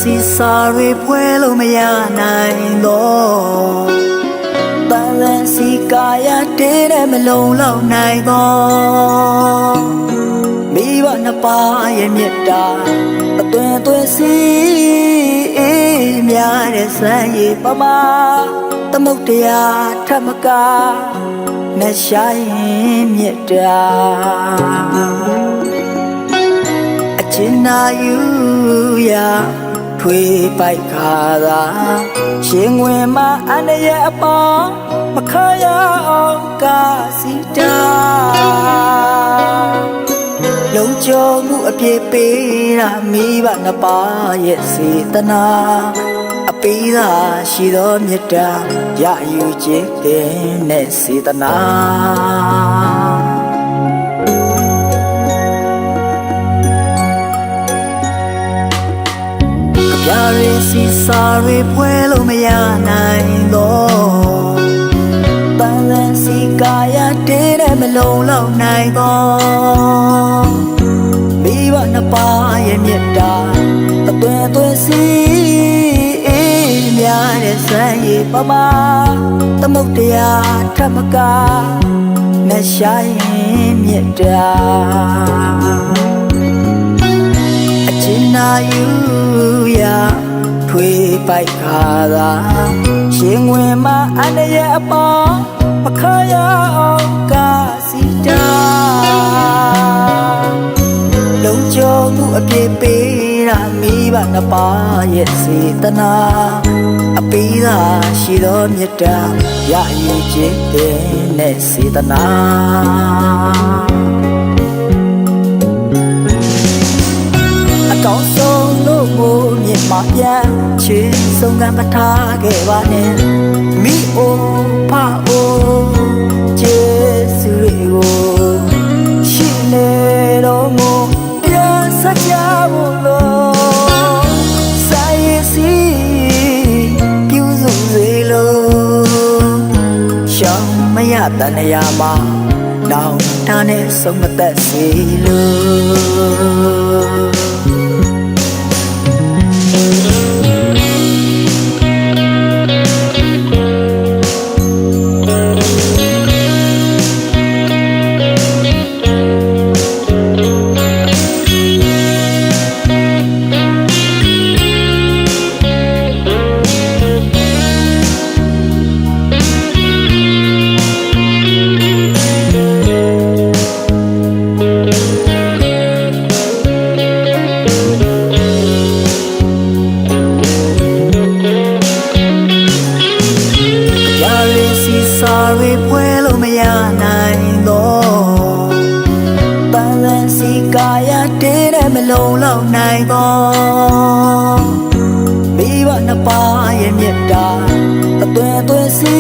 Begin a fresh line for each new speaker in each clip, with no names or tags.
စီစာတွေဖွဲလို့မရနိုင်တော့တန်လန်းစီကာယတေးနဲ့မလုံလောက်နိုင်တော့မိဘနှစ်ပါးရဲ့မြတ်တာအသွင်သွင်စီများတဲ့စံရည်ပမာသမုတ်တရားထမကနဲ့ရှာရင်မြတ်တာအချင်းနာယူရာထွေးပိုက်ခါသာရှင်ဝင်မှာအန္တရာယ်အပေါ်မခရအောင်ကာစီတာလုံခြုံမှုအပြည့်ပေးတာမိဘနှစ်ပါးရဲ့စေတနာအပေးသာရှိသောမြတ်တာရယူခြင်းတဲ့စေတနာကြရစီစာတွေဖွဲလို့မရနိုင်တော့တန်လန်းစီကာယတေးနဲ့မလုံလောက်နိုင်တော့မိဘနှစ်ပါးရဲ့မြတ်တာအသွင်သွင်စီများတဲ့စံရည်ပမာသမုတ်တရားထမကနဲ့ရှာရင်မြတ်တာအချင်းနာယူရာထွေးပိုက်ခါသာရှင်ဝင်မှာအန္တရာယ်အပေါ်မခရအောင်ကာစီတာလုံခြုံမှုအပြည့်ပေးတာမိဘနှစ်ပါးရဲ့စေတနာအပေးသာရှိသောမြတ်တာရယူခြင်းတဲ့စေတနာအကောင်းဆုံးလို့ကိုမြင်မှပြန်ချစ်ဆုံးကံပထားခဲ့ပါနဲ့မိအိုဖအိုကျေးဇူးတွေကိုရှိနေတော့ငိုပြန်ဆက်ကြဖို့လို့ဆိုင်ရစီပြုစုစေလို့ရှောင်းမရတန်ရာမှာနောင်တနဲ့ဆုံးမသက်စေလို့စာတွေဖွဲလို့မရနိုင်တော့တန်လန်းစီကာယတေးနဲ့မလုံလောက်နိုင်တော့မိဘနှစ်ပါးရဲ့မြတ်တာအသွင်သွင်စီ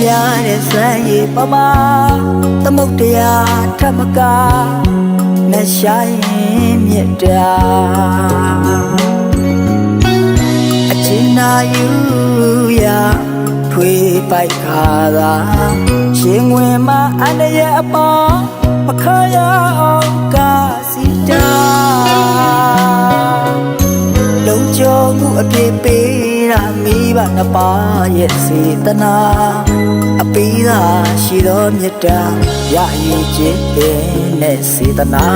များတဲ့စံရည်ပမာသမုတ်တရားထမကနဲ့ရှာရင်မြတ်တာအချင်းနာယူရာထွေးပိုက်ခါသာရှင်ဝင်မှာအန္တရာယ်အပေါ်မခရအောင်ကာစီတာလုံခြုံမှုအပြည့်ပေးတာမိဘနှစ်ပါးရဲ့စေတနာအပေးသာရှိသောမြတ်တာရယူခြင်းတဲ့စေတနာ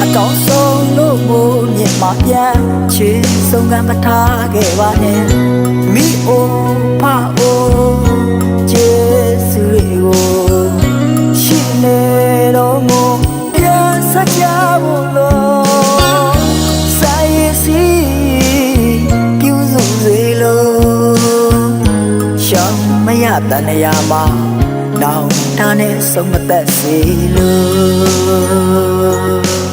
အကောင်းဆုံးလို့ကိုမြင်မှပြန်ချစ်ဆုံးကံပထားခဲ့ပါနဲ့မိအိုဖအိုကျေးဇူးတွေကိုရှိနေတော့ငိုပြန်ဆက်ကြဖို့လို့ဆိုင်ရစီပြုစုစေလို့ရှောင်းမရတန်ရာမှာနောင်တနဲ့ဆုံးမသက်စေလို့